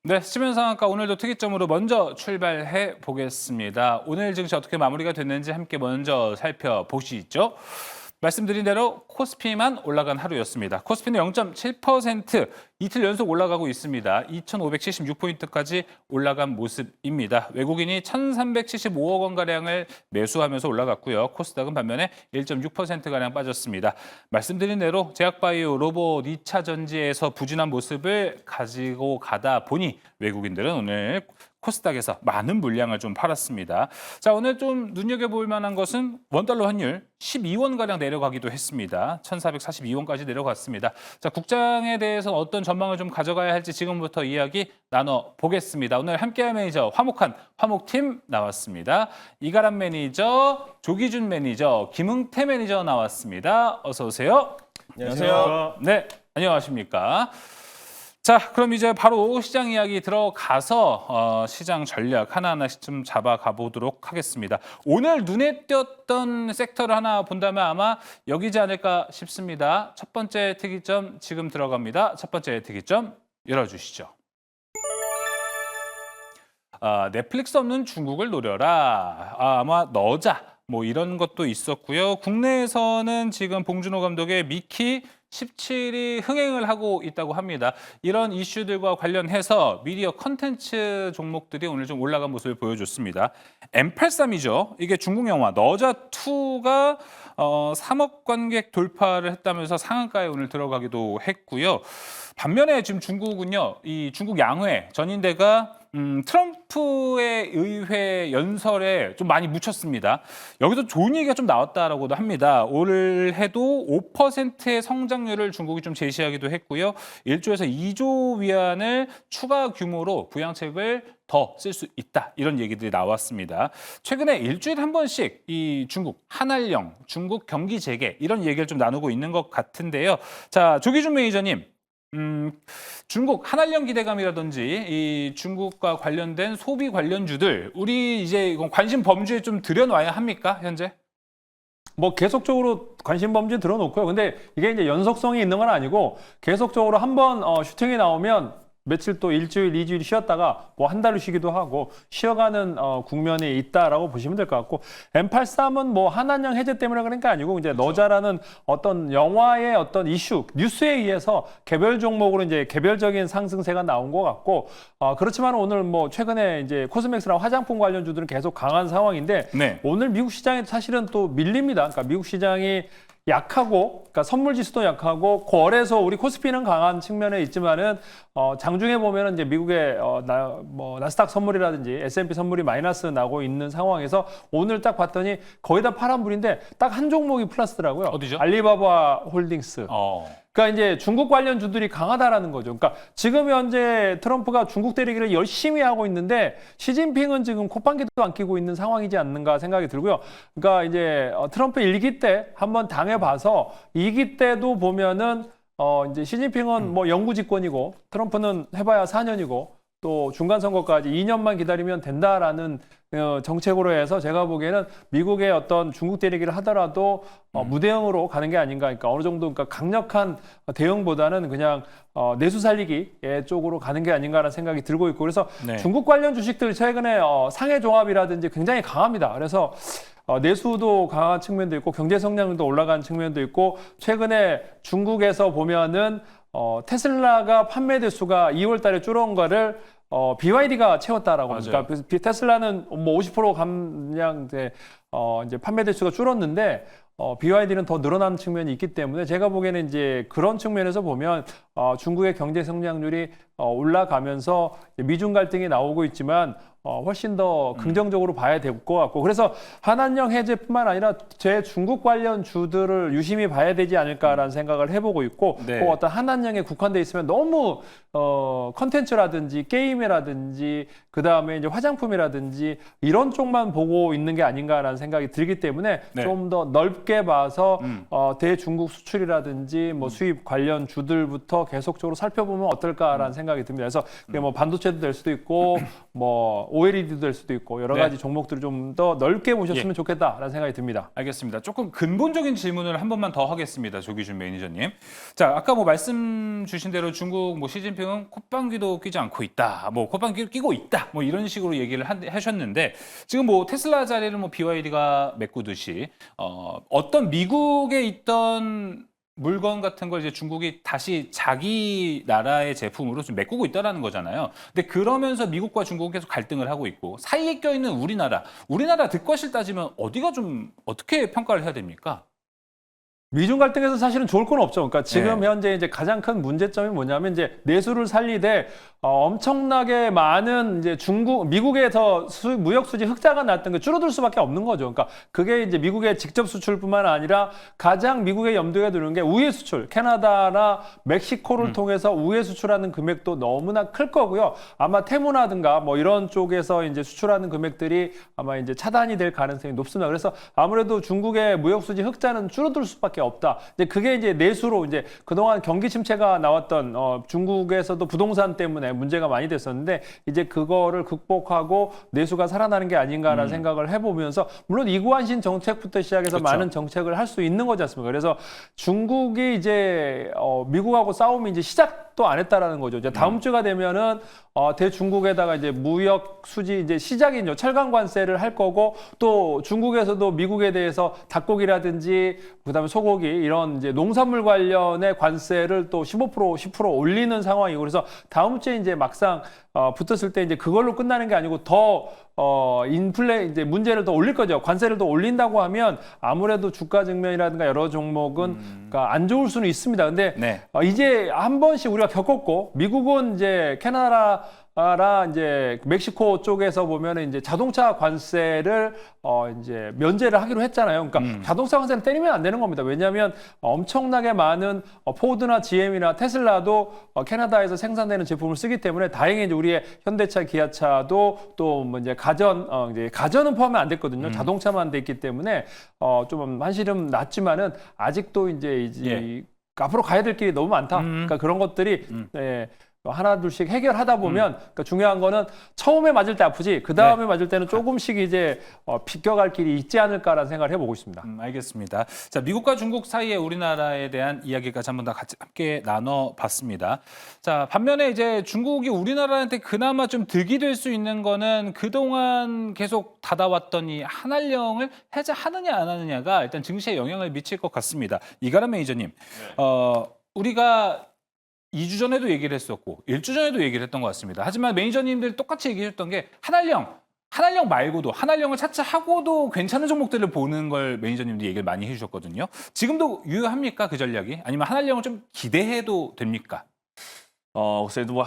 네, 시면 상한가 오늘도 특이점으로 먼저 출발해 보겠습니다. 오늘 증시 어떻게 마무리가 됐는지 함께 먼저 살펴보시죠. 말씀드린 대로 코스피만 올라간 하루였습니다. 코스피는 0.7% 이틀 연속 올라가고 있습니다. 2,576포인트까지 올라간 모습입니다. 외국인이 1,375억 원가량을 매수하면서 올라갔고요. 코스닥은 반면에 1.6%가량 빠졌습니다. 말씀드린 대로 제약바이오, 로봇, 2차 전지에서 부진한 모습을 가지고 가다 보니 외국인들은 오늘 코스닥에서 많은 물량을 좀 팔았습니다. 자, 오늘 좀 눈여겨볼 만한 것은 원달러 환율 12원가량 내려가기도 했습니다. 1,442원까지 내려갔습니다. 자, 국장에 대해서 어떤 전망을 좀 가져가야 할지 지금부터 이야기 나눠보겠습니다. 오늘 함께할 매니저 화목한 화목팀 나왔습니다. 이가람 매니저, 조기준 매니저, 김흥태 매니저 나왔습니다. 어서 오세요. 안녕하세요. 네, 안녕하십니까. 자, 그럼 이제 바로 시장 이야기 들어가서 시장 전략 하나하나씩 좀 잡아가 보도록 하겠습니다. 오늘 눈에 띄었던 섹터를 하나 본다면 아마 여기지 않을까 싶습니다. 첫 번째 특이점 지금 들어갑니다. 첫 번째 특이점 열어주시죠. 넷플릭스 없는 중국을 노려라. 아마 너자 뭐 이런 것도 있었고요. 국내에서는 지금 봉준호 감독의 미키 17이 흥행을 하고 있다고 합니다. 이런 이슈들과 관련해서 미디어 컨텐츠 종목들이 오늘 좀 올라간 모습을 보여줬습니다. M83이죠. 이게 중국 영화 너자2가 3억 관객 돌파를 했다면서 상한가에 오늘 들어가기도 했고요. 반면에 지금 중국은요, 이 중국 양회 전인대가 트럼프의 의회 연설에 좀 많이 묻혔습니다. 여기서 좋은 얘기가 좀 나왔다라고도 합니다. 올해도 5%의 성장률을 중국이 좀 제시하기도 했고요. 1조에서 2조 위안을 추가 규모로 부양책을 더 쓸 수 있다. 이런 얘기들이 나왔습니다. 최근에 일주일에 한 번씩 이 중국 한알령, 중국 경기 재개 이런 얘기를 좀 나누고 있는 것 같은데요. 자, 조기준 매니저님. 중국 한알령 기대감이라든지 이 중국과 관련된 소비 관련주들 우리 이제 이건 관심 범주에 좀 들여놔야 합니까 현재? 뭐 계속적으로 관심 범죄 들어놓고요. 근데 이게 이제 연속성이 있는 건 아니고 계속적으로 한번 슈팅이 나오면 며칠 또 일주일, 이주일 쉬었다가 뭐 한 달을 쉬기도 하고 쉬어가는 국면이 있다라고 보시면 될 것 같고 M83은 뭐 한한령 해제 때문에 그런 게 아니고 이제 그렇죠. 너자라는 어떤 영화의 어떤 이슈, 뉴스에 의해서 개별 종목으로 이제 개별적인 상승세가 나온 것 같고 그렇지만 오늘 뭐 최근에 이제 코스맥스랑 화장품 관련주들은 계속 강한 상황인데 네. 오늘 미국 시장이 사실은 또 밀립니다. 그러니까 미국 시장이 약하고, 그러니까 선물 지수도 약하고, 거래소 우리 코스피는 강한 측면에 있지만은 장중에 보면은 이제 미국의 나스닥 선물이라든지 S&P 선물이 마이너스 나고 있는 상황에서 오늘 딱 봤더니 거의 다 파란불인데 딱 한 종목이 플러스더라고요. 어디죠? 알리바바 홀딩스. 그러니까 이제 중국 관련 주들이 강하다라는 거죠. 그러니까 지금 현재 트럼프가 중국 때리기를 열심히 하고 있는데 시진핑은 지금 콧방귀도 안 끼고 있는 상황이지 않는가 생각이 들고요. 그러니까 이제 트럼프 1기 때 한번 당해봐서 2기 때도 보면은 이제 시진핑은 뭐 영구집권이고 트럼프는 해봐야 4년이고 또 중간 선거까지 2년만 기다리면 된다라는 정책으로 해서 제가 보기에는 미국의 어떤 중국 때리기를 하더라도 무대응으로 가는 게 아닌가. 그러니까 어느 정도 그러니까 강력한 대응보다는 그냥 내수 살리기 쪽으로 가는 게 아닌가라는 생각이 들고 있고 그래서 네. 중국 관련 주식들 최근에 상해 종합이라든지 굉장히 강합니다. 그래서 내수도 강한 측면도 있고 경제 성장률도 올라간 측면도 있고 최근에 중국에서 보면은 테슬라가 판매 대수가 2월 달에 줄어온 거를 BYD가 채웠다라고 합니다. 그래서 테슬라는 뭐 50% 감량 이제 판매 대수가 줄었는데 BYD는 더 늘어나는 측면이 있기 때문에 제가 보기에는 이제 그런 측면에서 보면 중국의 경제 성장률이 올라가면서 미중 갈등이 나오고 있지만 훨씬 더 긍정적으로 봐야 될 것 같고 그래서 한한령 해제뿐만 아니라 제 중국 관련 주들을 유심히 봐야 되지 않을까라는 생각을 해보고 있고 네. 꼭 어떤 한한령에 국한돼 있으면 너무 컨텐츠라든지 게임이라든지 그 다음에 이제 화장품이라든지 이런 쪽만 보고 있는 게 아닌가라는 생각이 들기 때문에 네. 좀 더 넓게 봐서 대중국 수출이라든지 뭐 수입 관련 주들부터 계속적으로 살펴보면 어떨까라는 생각이 듭니다. 그래서 그게 뭐 반도체도 될 수도 있고 뭐 OLED도 될 수도 있고 여러 네. 가지 종목들을 좀 더 넓게 보셨으면 좋겠다라는 생각이 듭니다. 알겠습니다. 조금 근본적인 질문을 한 번만 더 하겠습니다. 조기준 매니저님. 자, 아까 뭐 말씀 주신 대로 중국 뭐 시진핑은 콧방귀도 끼지 않고 있다. 뭐 콧방귀 끼고 있다. 뭐 이런 식으로 얘기를 하셨는데 지금 뭐 테슬라 자리를 뭐 BYD가 메꾸듯이 어떤 미국에 있던 물건 같은 걸 이제 중국이 다시 자기 나라의 제품으로 좀 메꾸고 있다라는 거잖아요. 근데 그러면서 미국과 중국은 계속 갈등을 하고 있고 사이에 껴있는 우리나라 득과실 따지면 어디가 좀 어떻게 평가를 해야 됩니까? 미중 갈등에서 사실은 좋을 건 없죠. 그러니까 지금 네. 현재 이제 가장 큰 문제점이 뭐냐면 이제 내수를 살리되 엄청나게 많은 이제 미국에서 무역 수지 흑자가 났던 게 줄어들 수밖에 없는 거죠. 그러니까 그게 이제 미국의 직접 수출뿐만 아니라 가장 미국의 염두에 두는 게 우회 수출, 캐나다나 멕시코를 통해서 우회 수출하는 금액도 너무나 클 거고요. 아마 테무라든가 뭐 이런 쪽에서 이제 수출하는 금액들이 아마 이제 차단이 될 가능성이 높습니다. 그래서 아무래도 중국의 무역 수지 흑자는 줄어들 수밖에 없다. 이제 그게 이제 내수로 이제 그동안 경기 침체가 나왔던 중국에서도 부동산 때문에 문제가 많이 됐었는데 이제 그거를 극복하고 내수가 살아나는 게 아닌가라는 생각을 해보면서 물론 이구환신 정책부터 시작해서 그렇죠. 많은 정책을 할 수 있는 거지 않습니까? 그래서 중국이 이제 미국하고 싸움이 이제 시작도 안 했다라는 거죠. 이제 다음 주가 되면은 대중국에다가 이제 무역 수지 이제 시작이죠. 철강 관세를 할 거고 또 중국에서도 미국에 대해서 닭고기라든지 그다음에 소고기 이런 이제 농산물 관련의 관세를 또 15% 10% 올리는 상황이고 그래서 다음 주에 이제 막상 붙었을 때 이제 그걸로 끝나는 게 아니고 더 이제 문제를 더 올릴 거죠. 관세를 더 올린다고 하면 아무래도 주가 증면이라든가 여러 종목은 그러니까 안 좋을 수는 있습니다. 근데 네. 이제 한 번씩 우리가 겪었고 미국은 이제 캐나다라 이제 멕시코 쪽에서 보면은 이제 자동차 관세를 이제 면제를 하기로 했잖아요. 그러니까 자동차 관세는 때리면 안 되는 겁니다. 왜냐하면 엄청나게 많은 포드나 GM이나 테슬라도 캐나다에서 생산되는 제품을 쓰기 때문에 다행히 이제 우리의 현대차, 기아차도 또 뭐 이제 이제 가전은 포함이 안 됐거든요. 자동차만 돼 있기 때문에 좀 한시름 났지만은 아직도 이제 앞으로 가야 될 길이 너무 많다. 그러니까 그런 것들이 하나 둘씩 해결하다 보면 그러니까 중요한 거는 처음에 맞을 때 아프지 그 다음에 맞을 때는 조금씩 이제 비껴갈 길이 있지 않을까라는 생각을 해보고 있습니다. 알겠습니다. 자, 미국과 중국 사이에 우리나라에 대한 이야기까지 한번 다 같이 함께 나눠봤습니다. 자, 반면에 이제 중국이 우리나라한테 그나마 좀 득이 될 수 있는 거는 그동안 계속 닫아왔던 이 한알령을 해제하느냐 안 하느냐가 일단 증시에 영향을 미칠 것 같습니다. 이가람 매니저님, 우리가 2주 전에도 얘기를 했었고 1주 전에도 얘기를 했던 것 같습니다. 하지만 매니저님들 똑같이 얘기했던 게 한알령 말고도 한알령을 차치하고도 괜찮은 종목들을 보는 걸 매니저님도 얘기를 많이 해주셨거든요. 지금도 유효합니까 그 전략이? 아니면 한알령을 좀 기대해도 됩니까? 그래도 뭐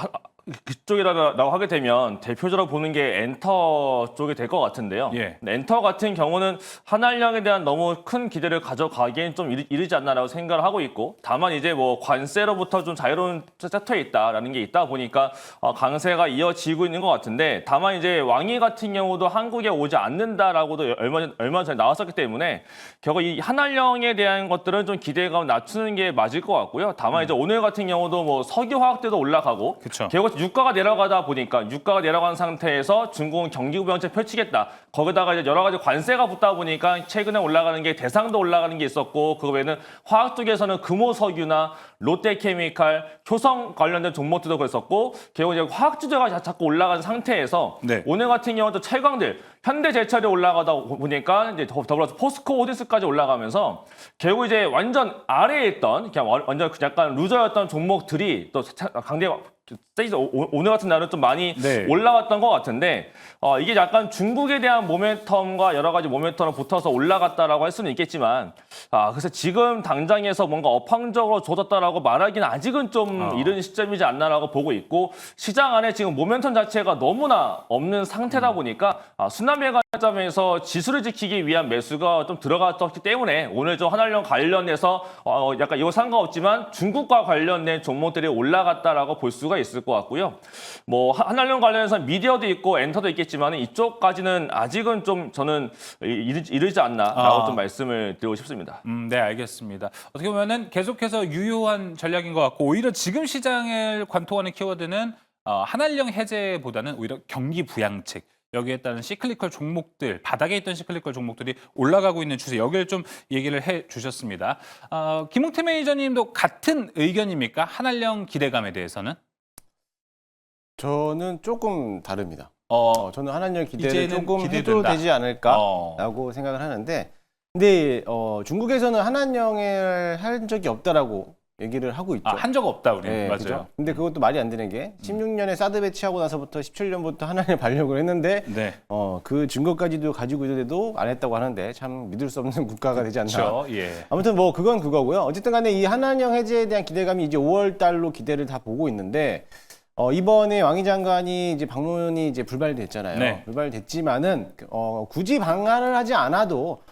그쪽이라고 하게 되면 대표적으로 보는 게 엔터 쪽이 될 것 같은데요. 예. 근데 엔터 같은 경우는 한알령에 대한 너무 큰 기대를 가져가기엔 좀 이르지 않나라고 생각을 하고 있고 다만 이제 뭐 관세로부터 좀 자유로운 세터에 있다라는 게 있다 보니까 강세가 이어지고 있는 것 같은데 다만 이제 왕이 같은 경우도 한국에 오지 않는다라고도 얼마 전에 나왔었기 때문에 결국 이 한알령에 대한 것들은 좀 기대감을 낮추는 게 맞을 것 같고요. 다만 이제 오늘 같은 경우도 뭐 석유화학대도 올라가고 그쵸. 결국 유가가 내려가다 보니까 유가가 내려간 상태에서 중국은 경기 부양책 펼치겠다. 거기다가 이제 여러 가지 관세가 붙다 보니까 최근에 올라가는 게 대상도 올라가는 게 있었고 그 외에는 화학 쪽에서는 금호석유나 롯데케미칼, 효성 관련된 종목들도 그랬었고 결국 이제 화학 주제가 자꾸 올라간 상태에서 네. 오늘 같은 경우도 철강들 현대제철이 올라가다 보니까 이제 더불어서 포스코 호디스까지 올라가면서 결국 이제 완전 아래에 있던 그냥 완전 약간 루저였던 종목들이 또 강대 오늘 같은 날은 좀 많이 네. 올라왔던 것 같은데 이게 약간 중국에 대한 모멘텀과 여러 가지 모멘텀을 붙어서 올라갔다라고 할 수는 있겠지만 그래서 지금 당장에서 뭔가 업황적으로 좋아졌다라고 말하기는 아직은 좀 이른 시점이지 않나라고 보고 있고 시장 안에 지금 모멘텀 자체가 너무나 없는 상태다 보니까 순환매관점에서 지수를 지키기 위한 매수가 좀 들어갔기 때문에 오늘 좀 한알령 관련해서 약간 이거 상관없지만 중국과 관련된 종목들이 올라갔다라고 볼 수가 있을 것 같고요. 뭐 한알령 관련해서 미디어도 있고 엔터도 있겠지만 이쪽까지는 아직은 좀 저는 이르지 않나라고 좀 말씀을 드리고 싶습니다. 네, 알겠습니다. 어떻게 보면은 계속해서 유효한 전략인 것 같고 오히려 지금 시장을 관통하는 키워드는 한알령 해제보다는 오히려 경기 부양책 여기에 따른 시클리컬 종목들, 바닥에 있던 시클리컬 종목들이 올라가고 있는 추세, 여기를 좀 얘기를 해 주셨습니다. 김웅태 매니저님도 같은 의견입니까? 한한령 기대감에 대해서는? 저는 조금 다릅니다. 저는 한한령 기대를 이제는 조금 해도 기대된다. 되지 않을까라고 생각을 하는데, 근데 중국에서는 한한령을 한 적이 없다라고 얘기를 하고 있죠. 한 적 없다 우리. 네, 맞아요. 그죠? 근데 그것도 말이 안 되는 게 16년에 사드 배치하고 나서부터 17년부터 한한령 발령을 했는데 네. 그 증거까지도 가지고 있는데도 안 했다고 하는데 참 믿을 수 없는 국가가 되지 않나. 그렇죠. 예. 아무튼 뭐 그건 그거고요. 어쨌든 간에 이 한한령 해제에 대한 기대감이 이제 5월 달로 기대를 다 보고 있는데 이번에 왕이 장관이 이제 방문이 이제 불발됐잖아요. 네. 불발됐지만은 굳이 방한을 하지 않아도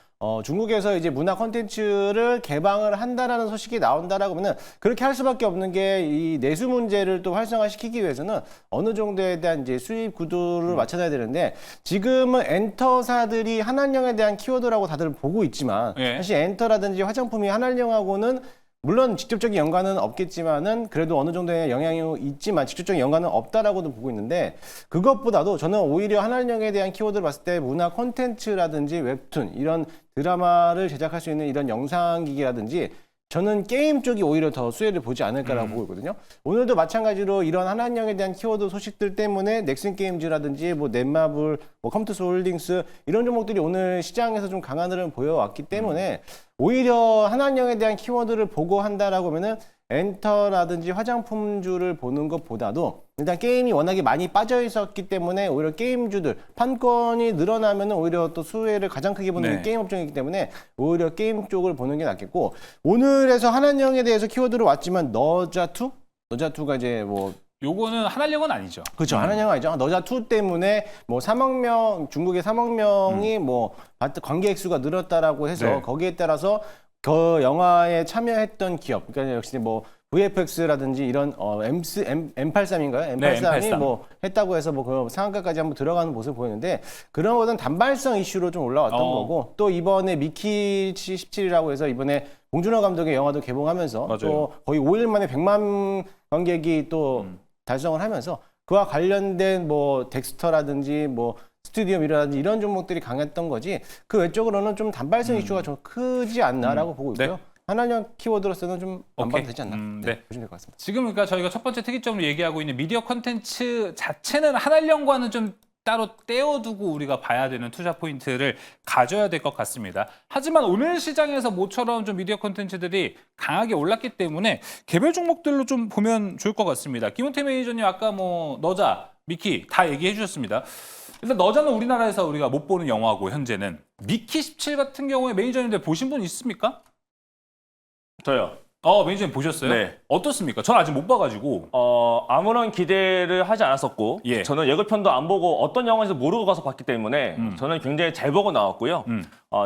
중국에서 이제 문화 콘텐츠를 개방을 한다라는 소식이 나온다라고 하면은 그렇게 할 수밖에 없는 게 이 내수 문제를 또 활성화시키기 위해서는 어느 정도에 대한 이제 수입 구도를 맞춰야 되는데 지금은 엔터사들이 한한령에 대한 키워드라고 다들 보고 있지만 예. 사실 엔터라든지 화장품이 한한령하고는 물론 직접적인 연관은 없겠지만은 그래도 어느 정도의 영향이 있지만 직접적인 연관은 없다라고도 보고 있는데 그것보다도 저는 오히려 한한령에 대한 키워드를 봤을 때 문화 콘텐츠라든지 웹툰 이런 드라마를 제작할 수 있는 이런 영상기기라든지 저는 게임 쪽이 오히려 더 수혜를 보지 않을까라고 보고 있거든요. 오늘도 마찬가지로 이런 한한령에 대한 키워드 소식들 때문에 넥슨 게임즈라든지 뭐 넷마블, 뭐 컴투스 홀딩스 이런 종목들이 오늘 시장에서 좀 강한 흐름을 보여왔기 때문에 오히려 한한령에 대한 키워드를 보고 한다라고 하면은 엔터라든지 화장품주를 보는 것보다도 일단 게임이 워낙에 많이 빠져 있었기 때문에 오히려 게임주들 판권이 늘어나면 오히려 또 수혜를 가장 크게 보는 게 네. 게임 업종이기 때문에 오히려 게임 쪽을 보는 게 낫겠고 오늘에서 한한령에 대해서 키워드로 왔지만 너자2? 너자2가 이제 뭐 요거는 한한령은 아니죠. 그렇죠. 한한령 아니죠. 너자2 때문에 뭐 3억 명, 중국의 3억 명이 뭐 관객 수가 늘었다라고 해서 네. 거기에 따라서 그 영화에 참여했던 기업, 그러니까 역시 뭐 VFX라든지 이런 M83인가요? 네, M83이 M83. 뭐 했다고 해서 뭐 그 상한가까지 한번 들어가는 모습을 보이는데 그런 것은 단발성 이슈로 좀 올라왔던 거고 또 이번에 미키 17이라고 해서 이번에 봉준호 감독의 영화도 개봉하면서 맞아요. 또 거의 5일 만에 100만 관객이 또 달성을 하면서 그와 관련된 뭐 덱스터라든지 뭐 스튜디오 미러라든지 이런 종목들이 강했던 거지 그 외적으로는 좀 단발성 이슈가 좀 크지 않나라고 보고 있고요. 네. 한한령 키워드로서는 좀 안 오케이. 봐도 되지 않나 네. 보시면 될 것 같습니다. 지금 그러니까 저희가 첫 번째 특이점으로 얘기하고 있는 미디어 콘텐츠 자체는 한한령과는 좀 따로 떼어두고 우리가 봐야 되는 투자 포인트를 가져야 될 것 같습니다. 하지만 오늘 시장에서 모처럼 좀 미디어 콘텐츠들이 강하게 올랐기 때문에 개별 종목들로 좀 보면 좋을 것 같습니다. 김은태 매니저님 아까 뭐 너자, 미키 다 얘기해 주셨습니다. 일단 너자는 우리나라에서 우리가 못 보는 영화고 현재는 미키 17 같은 경우에 매니저님들 보신 분 있습니까? 저요. 매니저님 보셨어요? 네. 어떻습니까? 전 아직 못 봐가지고. 아무런 기대를 하지 않았었고 예. 저는 예고편도 안 보고 어떤 영화인지 모르고 가서 봤기 때문에 저는 굉장히 잘 보고 나왔고요.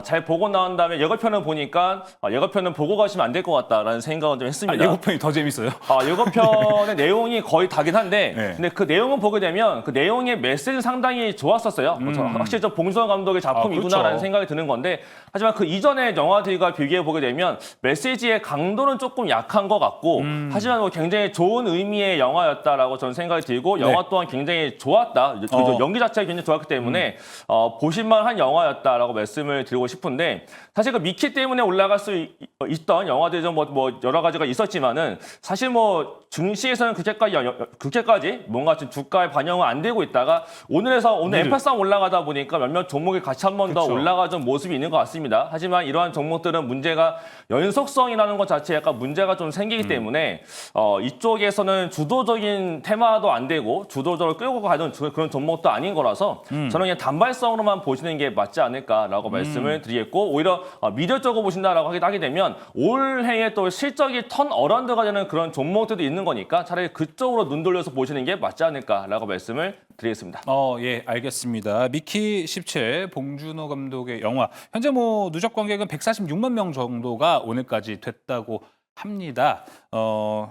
잘 보고 나온 다음에 예고편을 보니까 예고편은 보고 가시면 안 될 것 같다라는 생각을 좀 했습니다. 예고편이 더 재밌어요. 예고편의 내용이 거의 다긴 한데 네. 근데 그 내용을 보게 되면 그 내용의 메시지는 상당히 좋았었어요. 확실히 저 봉준호 감독의 작품이구나라는 그렇죠. 생각이 드는 건데 하지만 그 이전의 영화들과 비교해 보게 되면 메시지의 강도는 조금 약한 것 같고 하지만 뭐 굉장히 좋은 의미의 영화였다라고 저는 생각이 들고 영화 또한 굉장히 좋았다. 연기 자체가 굉장히 좋았기 때문에 보실만한 영화였다라고 말씀을 드리고 싶은데 사실 그 미키 때문에 올라갈 수 있던 영화들이 좀 뭐 여러 가지가 있었지만은 사실 뭐 증시에서는 그렇게까지 뭔가 좀 주가에 반영은 안 되고 있다가 오늘 M83 올라가다 보니까 몇몇 종목이 같이 한 번 더 그쵸. 올라가던 모습이 있는 것 같습니다. 하지만 이러한 종목들은 문제가 연속성이라는 것 자체에 약간 문제가 좀 생기기 때문에 이쪽에서는 주도적인 테마도 안 되고 주도적으로 끌고 가는 그런 종목도 아닌 거라서 저는 그냥 단발성으로만 보시는 게 맞지 않을까라고 말씀을 드리겠고 오히려 미디어적으로 보신다라고 하게 되면 올해에 또 실적이 턴 어라운드가 되는 그런 종목들도 있는 거니까 차라리 그쪽으로 눈 돌려서 보시는 게 맞지 않을까라고 말씀을 드리겠습니다. 예, 알겠습니다. 미키 17 봉준호 감독의 영화. 현재 뭐 누적 관객은 146만 명 정도가 오늘까지 됐다고 합니다.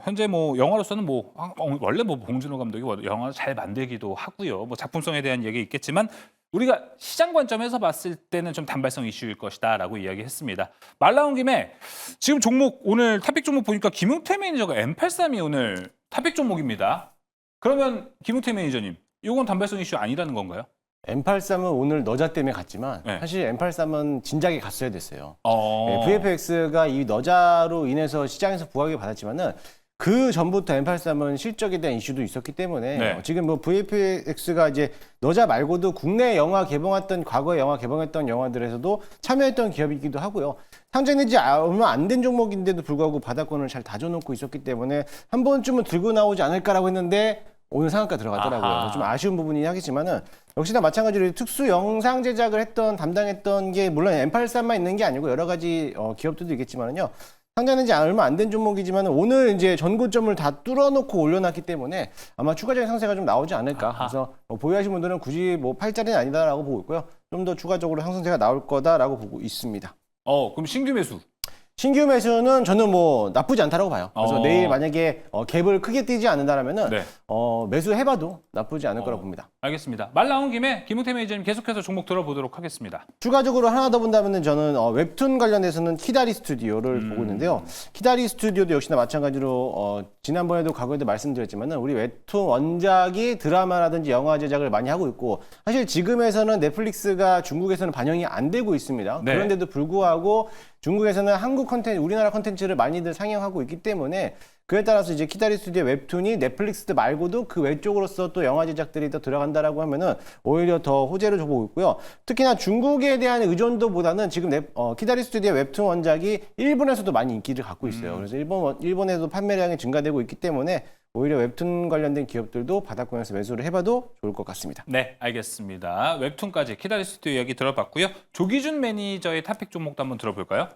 현재 뭐 영화로서는 뭐 원래 뭐 봉준호 감독이 영화를 잘 만들기도 하고요. 뭐 작품성에 대한 얘기 있겠지만 우리가 시장 관점에서 봤을 때는 좀 단발성 이슈일 것이다라고 이야기했습니다. 말 나온 김에 지금 종목 오늘 탑픽 종목 보니까 김웅태 매니저가 M83이 오늘 탑픽 종목입니다. 그러면 김웅태 매니저님, 이건 단발성 이슈 아니라는 건가요? M83은 오늘 너자 때문에 갔지만 네. 사실 M83은 진작에 갔어야 됐어요. 어. VFX가 이 너자로 인해서 시장에서 부각을 받았지만은 그 전부터 M83은 실적에 대한 이슈도 있었기 때문에 네. 지금 뭐 VFX가 이제 너자 말고도 국내 영화 개봉했던 과거에 영화 개봉했던 영화들에서도 참여했던 기업이기도 하고요. 상장된 지 얼마 안 된 종목인데도 불구하고 바닥권을 잘 다져놓고 있었기 때문에 한 번쯤은 들고 나오지 않을까라고 했는데 오늘 상한가 들어갔더라고요. 아하. 좀 아쉬운 부분이 하겠지만은 역시나 마찬가지로 특수 영상 제작을 담당했던 게 물론 M83만 있는 게 아니고 여러 가지 기업들도 있겠지만은요. 상장된 지 얼마 안 된 종목이지만 오늘 이제 전고점을 다 뚫어놓고 올려놨기 때문에 아마 추가적인 상세가 좀 나오지 않을까. 아하. 그래서 보유하신 분들은 굳이 뭐 팔자리는 아니다라고 보고 있고요. 좀 더 추가적으로 상승세가 나올 거다라고 보고 있습니다. 그럼 신규 매수. 신규 매수는 저는 뭐 나쁘지 않다라고 봐요. 그래서 내일 만약에 갭을 크게 뛰지 않는다라면은 네. 매수해봐도 나쁘지 않을 거라고 봅니다. 알겠습니다. 말 나온 김에 김웅태 매니저님 계속해서 종목 들어보도록 하겠습니다. 추가적으로 하나 더 본다면은 저는 웹툰 관련해서는 키다리 스튜디오를 보고 있는데요. 키다리 스튜디오도 역시나 마찬가지로 지난번에도 과거에도 말씀드렸지만은 우리 웹툰 원작이 드라마라든지 영화 제작을 많이 하고 있고 사실 지금에서는 넷플릭스가 중국에서는 반영이 안 되고 있습니다. 네. 그런데도 불구하고 중국에서는 한국 컨텐츠, 우리나라 컨텐츠를 많이들 상영하고 있기 때문에 그에 따라서 이제 키다리 스튜디오 웹툰이 넷플릭스 말고도 그 외쪽으로서 또 영화 제작들이 더 들어간다라고 하면은 오히려 더 호재를 줘보고 있고요. 특히나 중국에 대한 의존도보다는 지금 키다리 스튜디오 웹툰 원작이 일본에서도 많이 인기를 갖고 있어요. 그래서 일본에도 판매량이 증가되고 있기 때문에 오히려 웹툰 관련된 기업들도 바닥권에서 매수를 해봐도 좋을 것 같습니다. 네, 알겠습니다. 웹툰까지 키다리 스튜디오 이야기 들어봤고요. 조기준 매니저의 탑픽 종목도 한번 들어볼까요?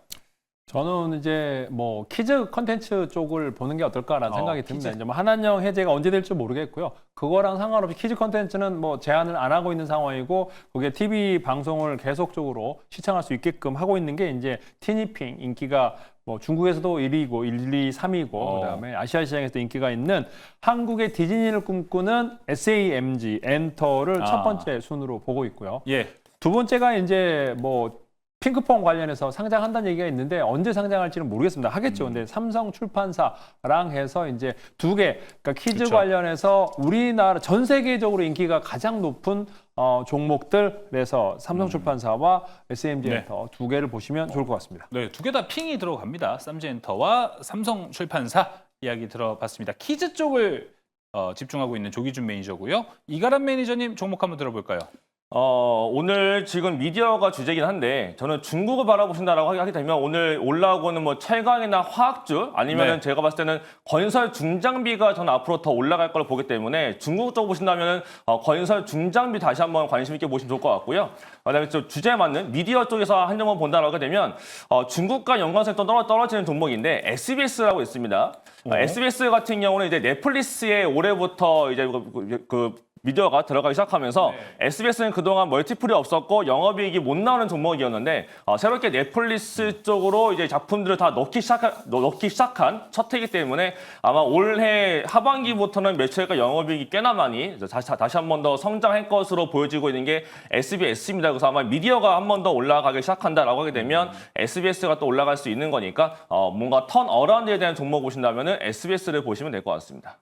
저는 이제 뭐 키즈 컨텐츠 쪽을 보는 게 어떨까라는 생각이 듭니다. 키즈. 이제 뭐 한한령 해제가 언제 될지 모르겠고요. 그거랑 상관없이 키즈 컨텐츠는 뭐 제한을 안 하고 있는 상황이고 거기에 TV 방송을 계속적으로 시청할 수 있게끔 하고 있는 게 이제 티니핑 인기가 뭐 중국에서도 1위고 1, 2, 3위고 그다음에 아시아 시장에서도 인기가 있는 한국의 디즈니를 꿈꾸는 SAMG 엔터를 첫 번째 순으로 보고 있고요. 예. 두 번째가 이제 뭐 핑크퐁 관련해서 상장한다는 얘기가 있는데 언제 상장할지는 모르겠습니다. 하겠죠. 근데 삼성 출판사랑 해서 이제 두 개, 그러니까 키즈 그쵸. 관련해서 우리나라 전 세계적으로 인기가 가장 높은 종목들, 그래서 삼성 출판사와 SMG 네. 엔터 두 개를 보시면 좋을 것 같습니다. 네, 두 개 다 핑이 들어갑니다. 쌈지엔터와 삼성 출판사 이야기 들어봤습니다. 키즈 쪽을 집중하고 있는 조기준 매니저고요. 이가람 매니저님 종목 한번 들어볼까요? 오늘 지금 미디어가 주제긴 한데 저는 중국을 바라보신다라고 하게 되면 오늘 올라오고는 뭐 철강이나 화학주 아니면은 네. 제가 봤을 때는 건설 중장비가 저는 앞으로 더 올라갈 걸 보기 때문에 중국 쪽 보신다면은 건설 중장비 다시 한번 관심 있게 보시면 좋을 것 같고요. 그다음에 저 주제에 맞는 미디어 쪽에서 한 점만 본다라고 하게 되면 중국과 연관성이 또 떨어지는 종목인데 SBS라고 있습니다. SBS 같은 경우는 이제 넷플릭스에 올해부터 이제 그 미디어가 들어가기 시작하면서 SBS는 그동안 멀티플이 없었고 영업이익이 못 나오는 종목이었는데 새롭게 넷플릭스 쪽으로 이제 작품들을 다 넣기 시작한 첫 해이기 때문에 아마 올해 하반기부터는 매출과 영업이익이 꽤나 많이 다시 한 번 더 성장할 것으로 보여지고 있는 게 SBS입니다. 그래서 아마 미디어가 한 번 더 올라가기 시작한다라고 하게 되면 SBS가 또 올라갈 수 있는 거니까 뭔가 턴 어라운드에 대한 종목 보신다면은 SBS를 보시면 될 것 같습니다.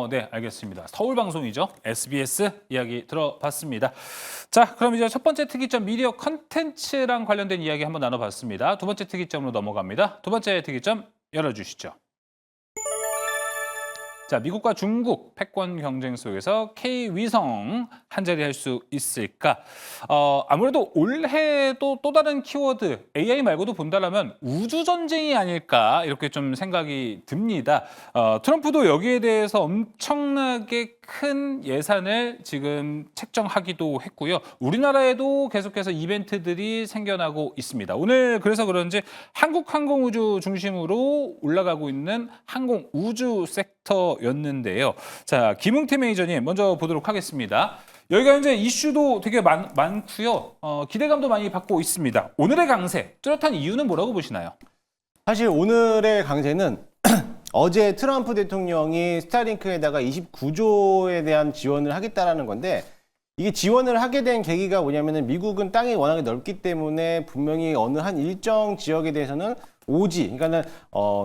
네, 알겠습니다. 서울 방송이죠. SBS 이야기 들어봤습니다. 자, 그럼 이제 첫 번째 특이점 미디어 컨텐츠랑 관련된 이야기 한번 나눠봤습니다. 두 번째 특이점으로 넘어갑니다. 두 번째 특이점 열어주시죠. 자, 미국과 중국 패권 경쟁 속에서 K-위성 한 자리 할 수 있을까? 아무래도 올해도 또 다른 키워드 AI 말고도 본다라면 우주 전쟁이 아닐까 이렇게 좀 생각이 듭니다. 트럼프도 여기에 대해서 엄청나게 큰 예산을 지금 책정하기도 했고요. 우리나라에도 계속해서 이벤트들이 생겨나고 있습니다. 오늘 그래서 그런지 한국 항공우주 중심으로 올라가고 있는 항공우주 섹터였는데요. 자, 김웅태 매니저님 먼저 보도록 하겠습니다. 여기가 이제 이슈도 되게 많고요. 기대감도 많이 받고 있습니다. 오늘의 강세 뚜렷한 이유는 뭐라고 보시나요? 사실 오늘의 강세는 어제 트럼프 대통령이 스타링크에다가 29조에 대한 지원을 하겠다라는 건데 이게 지원을 하게 된 계기가 뭐냐면은 미국은 땅이 워낙에 넓기 때문에 분명히 어느 한 일정 지역에 대해서는 오지, 그러니까는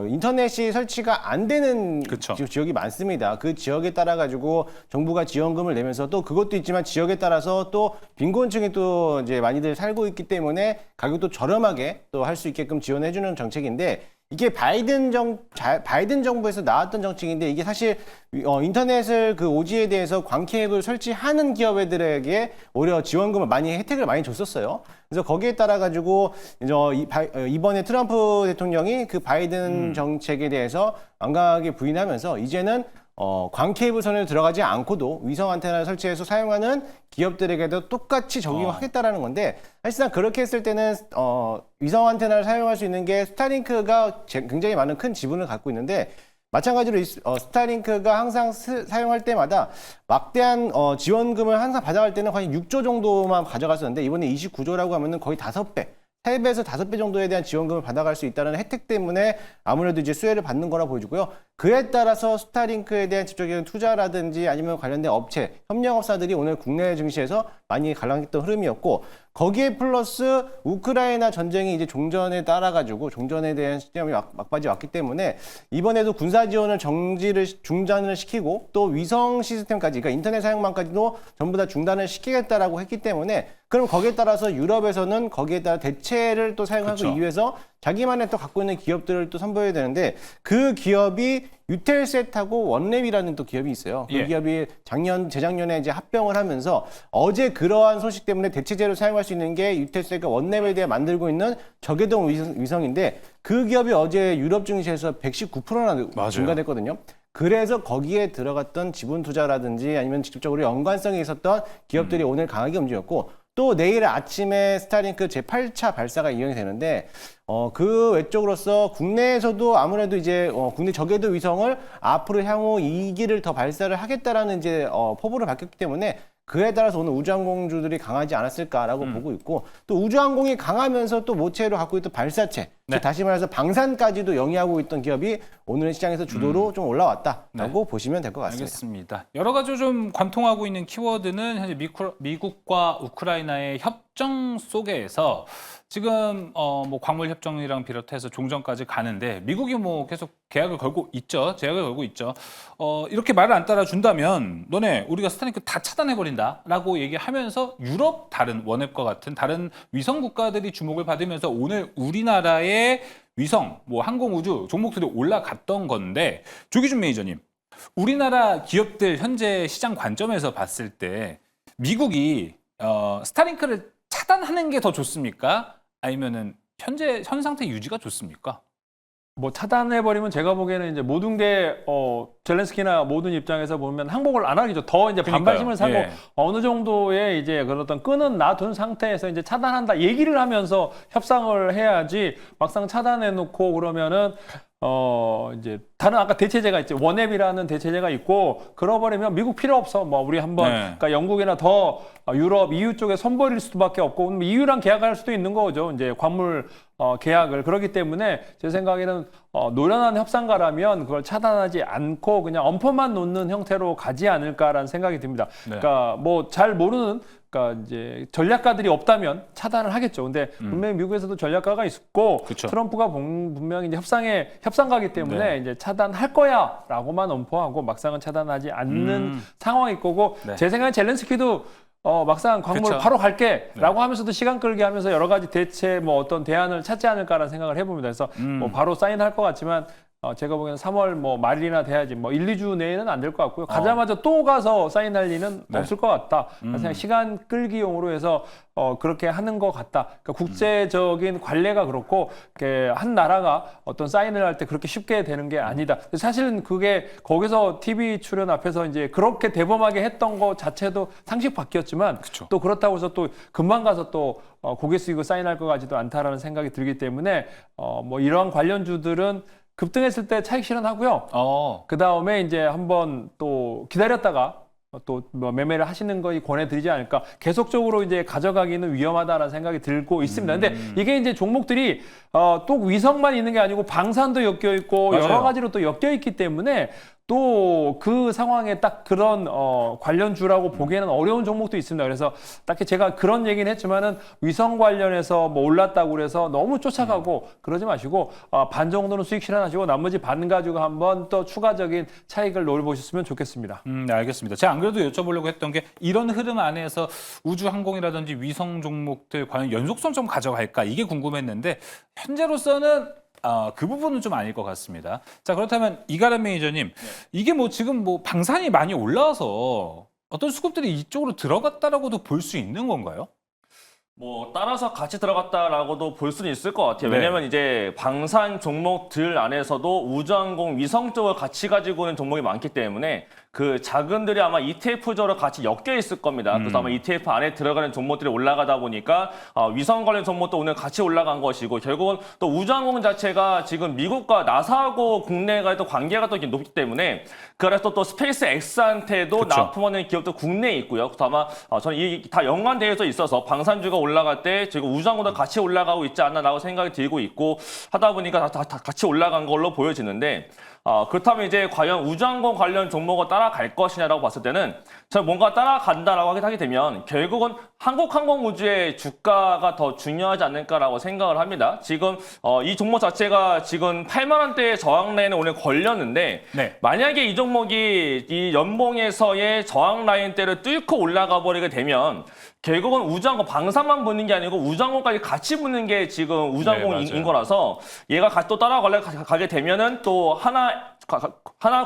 인터넷이 설치가 안 되는 그쵸. 지역이 많습니다. 그 지역에 따라 가지고 정부가 지원금을 내면서 또 그것도 있지만 지역에 따라서 또 빈곤층이 또 이제 많이들 살고 있기 때문에 가격도 저렴하게 또 할 수 있게끔 지원해주는 정책인데. 이게 바이든 정부에서 나왔던 정책인데 이게 사실 인터넷을 그 오지에 대해서 광케이블 설치하는 기업들에게 오히려 지원금을 혜택을 많이 줬었어요. 그래서 거기에 따라 가지고 이번에 트럼프 대통령이 그 바이든 정책에 대해서 완강하게 부인하면서 이제는 광케이블 선을 들어가지 않고도 위성 안테나를 설치해서 사용하는 기업들에게도 똑같이 적용하겠다라는 건데 사실상 그렇게 했을 때는 위성 안테나를 사용할 수 있는 게 스타링크가 굉장히 많은 큰 지분을 갖고 있는데 마찬가지로 스타링크가 항상 사용할 때마다 막대한 지원금을 항상 받아갈 때는 거의 6조 정도만 가져갔었는데 이번에 29조라고 하면은 거의 5배. 3배에서 5배 정도에 대한 지원금을 받아갈 수 있다는 혜택 때문에 아무래도 이제 수혜를 받는 거라 보여지고요. 그에 따라서 스타링크에 대한 직접적인 투자라든지 아니면 관련된 업체, 협력업사들이 오늘 국내 증시에서 많이 갈랑했던 흐름이었고 거기에 플러스 우크라이나 전쟁이 이제 종전에 따라가지고 종전에 대한 시점이 막바지 왔기 때문에 이번에도 군사 지원을 중단을 시키고 또 위성 시스템까지, 그러니까 인터넷 사용망까지도 전부 다 중단을 시키겠다라고 했기 때문에 그럼 거기에 따라서 유럽에서는 거기에 따라 대체를 또 사용하기 그렇죠. 위해서 자기만의 또 갖고 있는 기업들을 또 선보여야 되는데 그 기업이 유텔셋하고 원랩이라는 또 기업이 있어요. 그 예. 기업이 재작년에 이제 합병을 하면서 어제 그러한 소식 때문에 대체제로 사용할 수 있는 게 유텔셋과 원랩에 대해 만들고 있는 저궤도 위성인데 그 기업이 어제 유럽 증시에서 119%나 맞아요. 증가됐거든요. 그래서 거기에 들어갔던 지분 투자라든지 아니면 직접적으로 연관성이 있었던 기업들이 오늘 강하게 움직였고 또 내일 아침에 스타링크 제8차 발사가 예정이 되는데 그 외적으로서 국내에서도 아무래도 이제 국내 저궤도 위성을 앞으로 향후 2기를 더 발사를 하겠다라는 이제 포부를 밝혔기 때문에 그에 따라서 오늘 우주항공주들이 강하지 않았을까라고 보고 있고 또 우주항공이 강하면서 또 모체로 갖고 있던 발사체 네. 다시 말해서 방산까지도 영위하고 있던 기업이 오늘 시장에서 주도로 좀 올라왔다라고 보시면 될 것 같습니다. 알겠습니다. 여러 가지 좀 관통하고 있는 키워드는 현재 미국과 우크라이나의 협정 속에서 지금 뭐 광물 협정이랑 비롯해서 종전까지 가는데 미국이 뭐 계속 계약을 걸고 있죠. 제약을 걸고 있죠. 이렇게 말을 안 따라준다면 너네 우리가 스타링크 다 차단해버린다라고 얘기하면서 유럽 다른 원앱과 같은 다른 위성 국가들이 주목을 받으면서 오늘 우리나라의 위성, 뭐 항공우주 종목들이 올라갔던 건데 조기준 매니저님, 우리나라 기업들 현재 시장 관점에서 봤을 때 미국이 스타링크를 차단하는 게 더 좋습니까? 아니면은 현 상태 유지가 좋습니까? 뭐 차단해버리면 제가 보기에는 이제 모든 게 젤렌스키나 모든 입장에서 보면 항복을 안 하겠죠. 더 이제 반발심을 사고 예. 어느 정도의 이제 그런 어떤 끈은 놔둔 상태에서 이제 차단한다 얘기를 하면서 협상을 해야지 막상 차단해놓고 그러면은 이제 다른 아까 대체제가 있지 원앱이라는 대체제가 있고 그러버리면 미국 필요 없어. 뭐 우리 한번 네. 그러니까 영국이나 더 유럽 EU 쪽에 선보일 수밖에 없고 그럼 EU랑 계약할 수도 있는 거죠. 이제 관물 계약을 그렇기 때문에 제 생각에는 노련한 협상가라면 그걸 차단하지 않고 그냥 엄포만 놓는 형태로 가지 않을까라는 생각이 듭니다. 네. 그러니까 뭐 잘 모르는 그러니까 이제 전략가들이 없다면 차단을 하겠죠. 근데 분명히 미국에서도 전략가가 있었고 그쵸. 트럼프가 분명히 이제 협상가기 때문에 네. 이제 차단할 거야라고만 엄포하고 막상은 차단하지 않는 상황일 거고 네. 제 생각엔 젤렌스키도 막상 광물 그쵸. 바로 갈게라고 하면서도 시간 끌기 하면서 여러 가지 대체 뭐 어떤 대안을 찾지 않을까라는 생각을 해봅니다. 그래서 뭐 바로 사인할 것 같지만 제가 보기에는 3월 뭐 말이나 돼야지 뭐 1, 2주 내에는 안 될 것 같고요. 가자마자 또 가서 사인할 리는 네. 없을 것 같다. 그냥 시간 끌기용으로 해서 그렇게 하는 것 같다. 그러니까 국제적인 관례가 그렇고 한 나라가 어떤 사인을 할 때 그렇게 쉽게 되는 게 아니다. 사실은 그게 거기서 TV 출연 앞에서 이제 그렇게 대범하게 했던 것 자체도 상식 바뀌었지만 그쵸. 또 그렇다고 해서 또 금방 가서 또 고개 숙이고 사인할 것 같지도 않다라는 생각이 들기 때문에 뭐 이러한 관련주들은 급등했을 때 차익 실현하고요. 그 다음에 이제 한번 또 기다렸다가 또 뭐 매매를 하시는 거에 권해드리지 않을까. 계속적으로 이제 가져가기는 위험하다라는 생각이 들고 있습니다. 근데 이게 이제 종목들이 또 위성만 있는 게 아니고 방산도 엮여 있고 맞아요. 여러 가지로 또 엮여 있기 때문에 또 그 상황에 딱 그런 관련주라고 보기에는 어려운 종목도 있습니다. 그래서 딱히 제가 그런 얘기는 했지만은 위성 관련해서 뭐 올랐다고 그래서 너무 쫓아가고 그러지 마시고 반 정도는 수익 실현하시고 나머지 반 가지고 한번 또 추가적인 차익을 노려보셨으면 좋겠습니다. 네, 알겠습니다. 제가 안 그래도 여쭤보려고 했던 게 이런 흐름 안에서 우주항공이라든지 위성 종목들 과연 연속성 좀 가져갈까 이게 궁금했는데 현재로서는 그 부분은 좀 아닐 것 같습니다. 자, 그렇다면 이가람 매니저님, 이게 뭐 지금 뭐 방산이 많이 올라와서 어떤 수급들이 이쪽으로 들어갔다라고도 볼 수 있는 건가요? 뭐 따라서 같이 들어갔다라고도 볼 수는 있을 것 같아요. 네. 왜냐하면 이제 방산 종목들 안에서도 우주항공 위성 쪽을 같이 가지고 있는 종목이 많기 때문에 그 자금들이 아마 ETF적으로 같이 엮여 있을 겁니다. 그래서 아마 ETF 안에 들어가는 종목들이 올라가다 보니까 위성 관련 종목도 오늘 같이 올라간 것이고 결국은 또 우주항공 자체가 지금 미국과 나사하고 국내가 또 관계가 또 높기 때문에 그래서 또 스페이스 X한테도 그쵸. 납품하는 기업도 국내에 있고요. 그래서 아마 저는 이 다 연관되어 있어서 방산주가 올라갈 때 지금 우주항공도 같이 올라가고 있지 않나라고 생각이 들고 있고 하다 보니까 다 같이 올라간 걸로 보여지는데 그렇다면 이제 과연 우주항공 관련 종목을 따라갈 것이냐라고 봤을 때는 저는 뭔가 따라간다라고 하게 되면 결국은 한국항공우주의 주가가 더 중요하지 않을까라고 생각을 합니다. 지금 이 종목 자체가 지금 8만 원대의 저항 라인에 오늘 걸렸는데 네. 만약에 이 종목이 이 연봉에서의 저항 라인대를 뚫고 올라가 버리게 되면 결국은 우주항공 방산만 붙는 게 아니고 우주항공까지 같이 붙는 게 지금 우주항공인 네, 맞아요. 거라서 얘가 또 따라가게 되면은 또 하나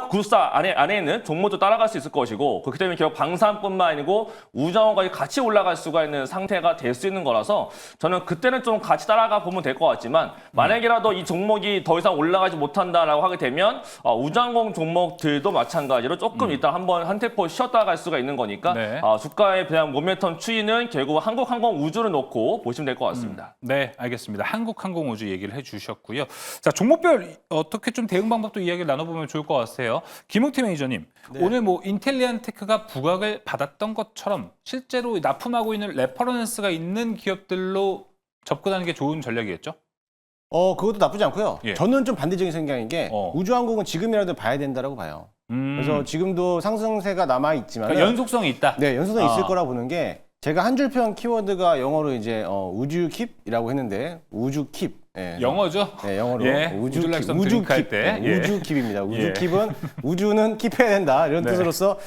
구사 안에 있는 종목도 따라갈 수 있을 것이고 그렇기 때문에 결국 방산뿐만 아니고 우주항공까지 같이 올라갈 수가 있는 상태가 될 수 있는 거라서 저는 그때는 좀 같이 따라가 보면 될 것 같지만 만약이라도 이 종목이 더 이상 올라가지 못한다라고 하게 되면 우주항공 종목들도 마찬가지로 조금 이따 한 템포 쉬었다 갈 수가 있는 거니까 네. 주가에 대한 모멘텀 추이는 결국 한국항공우주를 놓고 보시면 될 것 같습니다. 네, 알겠습니다. 한국항공우주 얘기를 해주셨고요. 자, 종목별 어떻게 좀 대응 방법도 이야기를 나눠보면 좋을 것 같아요. 김웅태 매니저님, 오늘 뭐 인텔리안테크가 부각을 받았던 것처럼 실제로 납품하고 있는 레퍼런스가 있는 기업들로 접근하는 게 좋은 전략이겠죠? 그것도 나쁘지 않고요. 예. 저는 좀 반대적인 생각인 게 우주항공은 지금이라도 봐야 된다라고 봐요. 그래서 그래서 지금도 상승세가 남아 있지만 연속성이 있다. 네, 연속성이 있을 거라 보는 게 제가 한 줄평 키워드가 영어로 이제 우주킵이라고 했는데 우주킵. 네, 영어죠? 네, 영어로 예, 우주락성 드링크할 때. 예. 우주킵입니다. 우주킵은 우주는 킵해야 된다 이런 네. 뜻으로서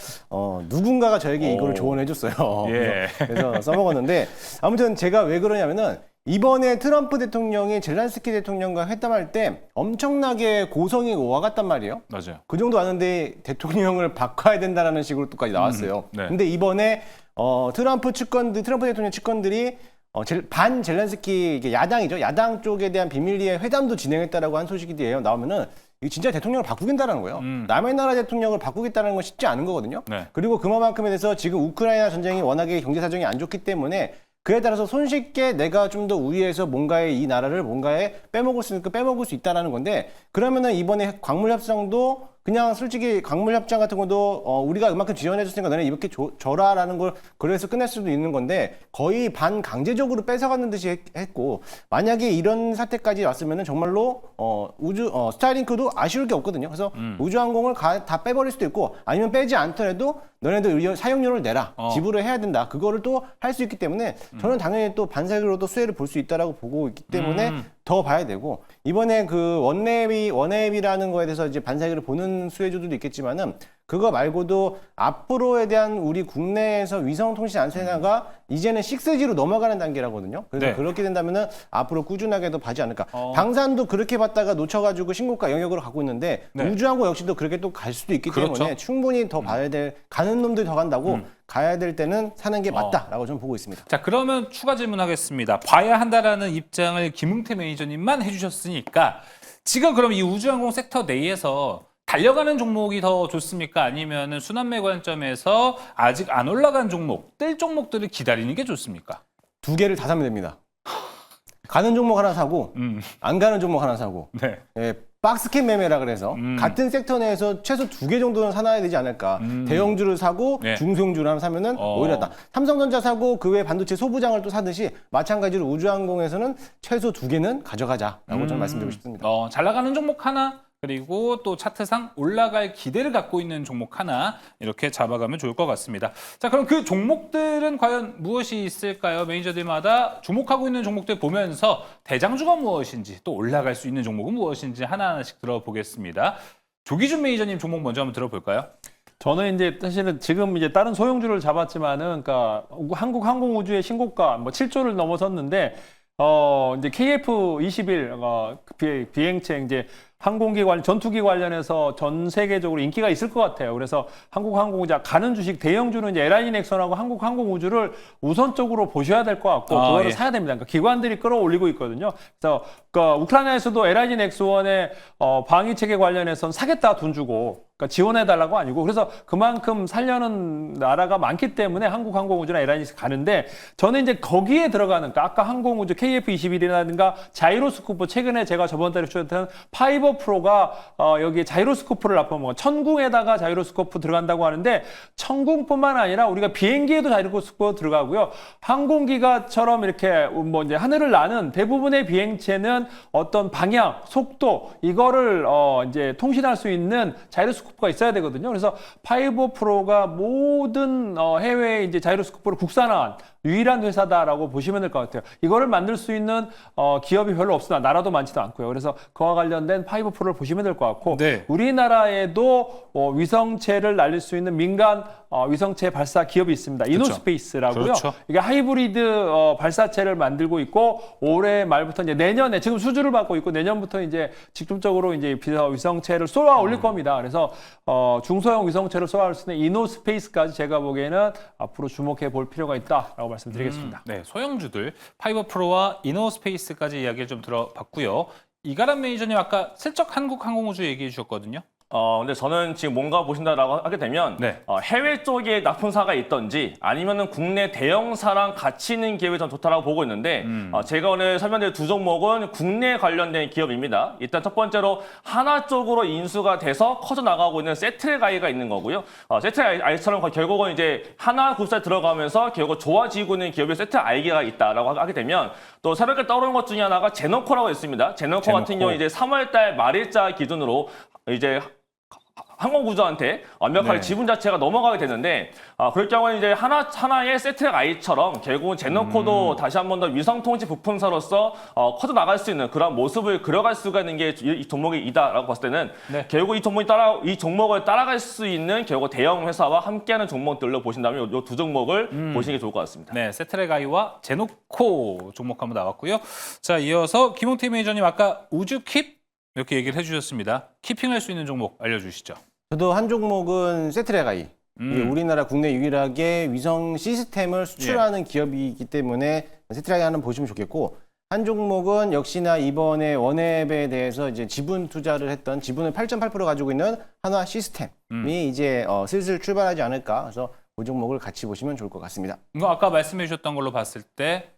누군가가 저에게 이거를 조언해 줬어요. 예. 그래서 써먹었는데 아무튼 제가 왜 그러냐면은 이번에 트럼프 대통령이 젤란스키 대통령과 회담할 때 엄청나게 고성이 오가갔단 말이에요. 맞아요. 그 정도 아는데 대통령을 바꿔야 된다라는 식으로 또까지 나왔어요. 네. 근데 이번에 트럼프 대통령 측근들이 반 젤란스키 이게 야당이죠. 야당 쪽에 대한 비밀리에 회담도 진행했다라고 한 소식이 나오면은 이게 진짜 대통령을 바꾸겠다는 거예요. 남의 나라 대통령을 바꾸겠다는 건 쉽지 않은 거거든요. 네. 그리고 그만큼에 대해서 지금 우크라이나 전쟁이 워낙에 경제 사정이 안 좋기 때문에 그에 따라서 손쉽게 내가 좀 더 우위에서 뭔가에 이 나라를 뭔가에 빼먹을 수 있으니까 빼먹을 수 있다라는 건데 그러면은 이번에 광물 협상도 그냥 솔직히 광물 협상 같은 것도 우리가 이만큼 지원해줬으니까 너네 이렇게 줘라라는 걸 그래서 끝낼 수도 있는 건데 거의 반강제적으로 뺏어가는 듯이 했고 만약에 이런 사태까지 왔으면은 정말로 스타일링크도 아쉬울 게 없거든요. 그래서 우주항공을 다 빼버릴 수도 있고 아니면 빼지 않더라도 너네들 사용료를 내라 지불을 해야 된다. 그거를 또 할 수 있기 때문에 저는 당연히 또 반사기로도 수혜를 볼 수 있다라고 보고 있기 때문에 더 봐야 되고 이번에 그 원앱이라는 거에 대해서 이제 반사기를 보는 수혜주들도 있겠지만은 그거 말고도 앞으로에 대한 우리 국내에서 위성통신 안테나가 이제는 6G로 넘어가는 단계라거든요. 그래서 네. 그렇게 된다면은 앞으로 꾸준하게도 봐지 않을까. 방산도 그렇게 봤다가 놓쳐가지고 신고가 영역으로 가고 있는데 네. 우주항공 역시도 그렇게 또 갈 수도 있기 그렇죠. 때문에 충분히 더 봐야 될 가는 놈들이 더 간다고 가야 될 때는 사는 게 맞다라고 저는 보고 있습니다. 자, 그러면 추가 질문하겠습니다. 봐야 한다라는 입장을 김웅태 매니저님만 해주셨으니까 지금 그럼 이 우주항공 섹터 내에서 달려가는 종목이 더 좋습니까? 아니면 순환매 관점에서 아직 안 올라간 종목, 뜰 종목들을 기다리는 게 좋습니까? 두 개를 다 사면 됩니다. 가는 종목 하나 사고 안 가는 종목 하나 사고 네. 예, 박스캔 매매라 그래서 같은 섹터 내에서 최소 2개 정도는 사놔야 되지 않을까. 대형주를 사고 네. 중소형주를 하나 사면은 오히려 낫다. 삼성전자 사고 그 외 반도체 소부장을 또 사듯이 마찬가지로 우주항공에서는 최소 2개는 가져가자라고 저는 말씀드리고 싶습니다. 잘 나가는 종목 하나, 그리고 또 차트상 올라갈 기대를 갖고 있는 종목 하나 이렇게 잡아가면 좋을 것 같습니다. 자, 그럼 그 종목들은 과연 무엇이 있을까요? 매니저들마다 주목하고 있는 종목들 보면서 대장주가 무엇인지 또 올라갈 수 있는 종목은 무엇인지 하나하나씩 들어보겠습니다. 조기준 매니저님 종목 먼저 한번 들어볼까요? 저는 이제 사실은 지금 이제 다른 소형주를 잡았지만은, 그러니까 한국항공우주의 신고가 뭐 7조를 넘어섰는데, 이제 KF-21 비행체 이제 항공기 관련, 전투기 관련해서 전 세계적으로 인기가 있을 것 같아요. 그래서 한국항공우주 가는 주식 대형주는 이제 LIG 넥슨하고 한국항공우주를 우선적으로 보셔야 될 것 같고, 그거를 예. 사야 됩니다. 그러니까 기관들이 끌어올리고 있거든요. 그래서 우크라이나에서도 LIG 넥슨의 방위 체계 관련해서는 사겠다 돈 주고, 그러니까 지원해달라고 아니고, 그래서 그만큼 살려는 나라가 많기 때문에 한국항공우주나 LIG 가는데, 저는 이제 거기에 들어가는, 그러니까 아까 항공우주 KF-21이라든가 자이로스코프, 최근에 제가 저번 달에 추천했던 파이버 프로가 여기 자이로스코프를 납품한 천궁에다가 자이로스코프 들어간다고 하는데, 천궁뿐만 아니라 우리가 비행기에도 자이로스코프 들어가고요. 항공기가처럼 이렇게 뭐 이제 하늘을 나는 대부분의 비행체는 어떤 방향, 속도 이거를 이제 통신할 수 있는 자이로스코프가 있어야 되거든요. 그래서 파이버 프로가 모든 해외에 이제 자이로스코프를 국산화한 유일한 회사다라고 보시면 될 것 같아요. 이거를 만들 수 있는 기업이 별로 없으나 나라도 많지도 않고요. 그래서 그와 관련된 파이버 프로를 보시면 될 것 같고, 네. 우리나라에도 위성체를 날릴 수 있는 민간 위성체 발사 기업이 있습니다. 이노스페이스라고요. 그렇죠. 이게 하이브리드 발사체를 만들고 있고, 올해 말부터 이제 내년에 지금 수주를 받고 있고, 내년부터 이제 직접적으로 이제 위성체를 쏘아 올릴 겁니다. 그래서 중소형 위성체를 쏘아 올릴 수 있는 이노스페이스까지 제가 보기에는 앞으로 주목해 볼 필요가 있다라고 말씀드리겠습니다. 네, 소형주들 파이버 프로와 이노스페이스까지 이야기를 좀 들어봤고요. 이가람 매니저님 아까 슬쩍 한국항공우주 얘기해 주셨거든요. 근데 저는 지금 뭔가 보신다라고 하게 되면 네. 해외 쪽에 납품사가 있던지 아니면은 국내 대형사랑 같이 있는 기업이 전 좋다라고 보고 있는데 제가 오늘 설명드릴 두 종목은 국내 관련된 기업입니다. 일단 첫 번째로 하나 쪽으로 인수가 돼서 커져 나가고 있는 세트레가이가 있는 거고요. 세트레가이처럼 결국은 이제 하나 룹사에 들어가면서 결국 좋아지고 있는 기업이 세트아이가 있다라고 하게 되면 또 새롭게 떠오르는 것 중에 하나가 제노코라고 있습니다. 제노코 같은 경우 이제 3월달 말일자 기준으로 이제 항공우주한테 완벽하게 네. 지분 자체가 넘어가게 되는데 그럴 경우에 이제 하나의 세트랙 아이처럼 결국은 제노코도 다시 한 번 더 위성 통치 부품사로서 커져 나갈 수 있는 그런 모습을 그려갈 수가 있는 게 이 종목이 이다라고 봤을 때는 네. 결국 이 종목을 따라갈 수 있는 결국 대형 회사와 함께하는 종목들로 보신다면 이 두 종목을 보시는 게 좋을 것 같습니다. 네, 세트레가이와 제노코 종목 한번 나왔고요. 자, 이어서 김홍태 매니저님 아까 우주킵 이렇게 얘기를 해주셨습니다. 키핑할 수 있는 종목 알려주시죠. 저도 한 종목은 세트레가이. 이게 우리나라 국내 유일하게 위성 시스템을 수출하는 기업이기 때문에 세트레가이 하나 보시면 좋겠고, 한 종목은 역시나 이번에 원앱에 대해서 이제 지분 투자를 했던 지분을 8.8% 가지고 있는 한화 시스템이 이제 슬슬 출발하지 않을까. 그래서 그 종목을 같이 보시면 좋을 것 같습니다. 이거 아까 말씀해 주셨던 걸로 봤을 때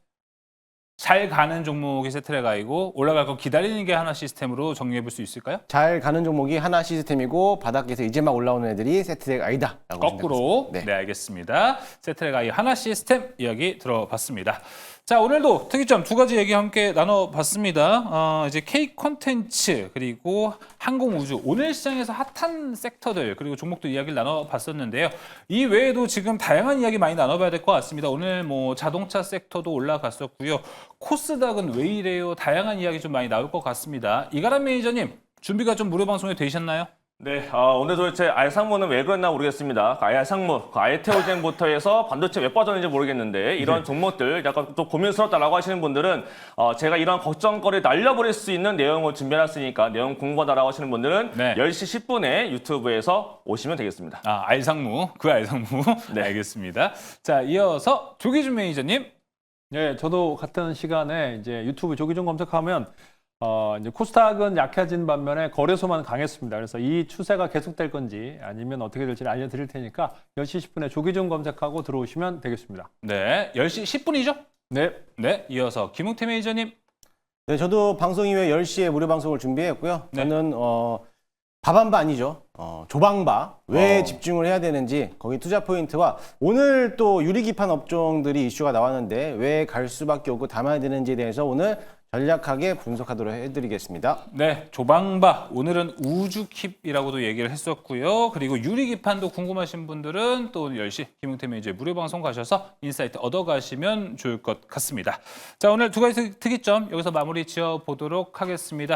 잘 가는 종목이 세트레가이고 올라갈 거 기다리는 게 하나 시스템으로 정리해 볼 수 있을까요? 잘 가는 종목이 한화 시스템이고 바닥에서 이제 막 올라오는 애들이 세트레가이다. 거꾸로. 네, 알겠습니다. 세트레가이 하나 시스템 이야기 들어봤습니다. 자, 오늘도 특이점 두 가지 얘기 함께 나눠봤습니다. 이제 K 콘텐츠 그리고 항공우주 오늘 시장에서 핫한 섹터들 그리고 종목들 이야기를 나눠봤었는데요. 이 외에도 지금 다양한 이야기 많이 나눠봐야 될 것 같습니다. 오늘 뭐 자동차 섹터도 올라갔었고요. 코스닥은 왜 이래요? 다양한 이야기 좀 많이 나올 것 같습니다. 이가람 매니저님 준비가 좀 무료 방송에 되셨나요? 네, 오늘 도대체 알상무는 왜 그랬나 모르겠습니다. 알상무, 알테오젠부터 해서 반도체 왜 빠졌는지 모르겠는데 이런 종목들 약간 좀 고민스럽다라고 하시는 분들은 제가 이런 걱정거리 날려버릴 수 있는 내용을 준비해놨으니까 내용 궁금하다라고 하시는 분들은 네. 10시 10분에 유튜브에서 오시면 되겠습니다. 알상무, 그 알상무. 네, 알겠습니다. 자, 이어서 조기준 매니저님. 네, 저도 같은 시간에 이제 유튜브 조기준 검색하면 이제 코스닥은 약해진 반면에 거래소만 강했습니다. 그래서 이 추세가 계속될 건지 아니면 어떻게 될지 알려드릴 테니까 10시 10분에 조기준 검색하고 들어오시면 되겠습니다. 네, 10시 10분이죠? 네. 네, 이어서 김웅태 매니저님. 네, 저도 방송 이후에 10시에 무료 방송을 준비했고요. 네. 저는 밥한바 아니죠. 조방바 왜 집중을 해야 되는지 거기 투자 포인트와 오늘 또 유리기판 업종들이 이슈가 나왔는데 왜 갈 수밖에 없고 담아야 되는지에 대해서 오늘 전략하게 분석하도록 해드리겠습니다. 네, 조방바 오늘은 우주킵이라고도 얘기를 했었고요. 그리고 유리기판도 궁금하신 분들은 또 10시 김용태 매니저의 무료 방송 가셔서 인사이트 얻어가시면 좋을 것 같습니다. 자, 오늘 두 가지 특이점 여기서 마무리 지어보도록 하겠습니다.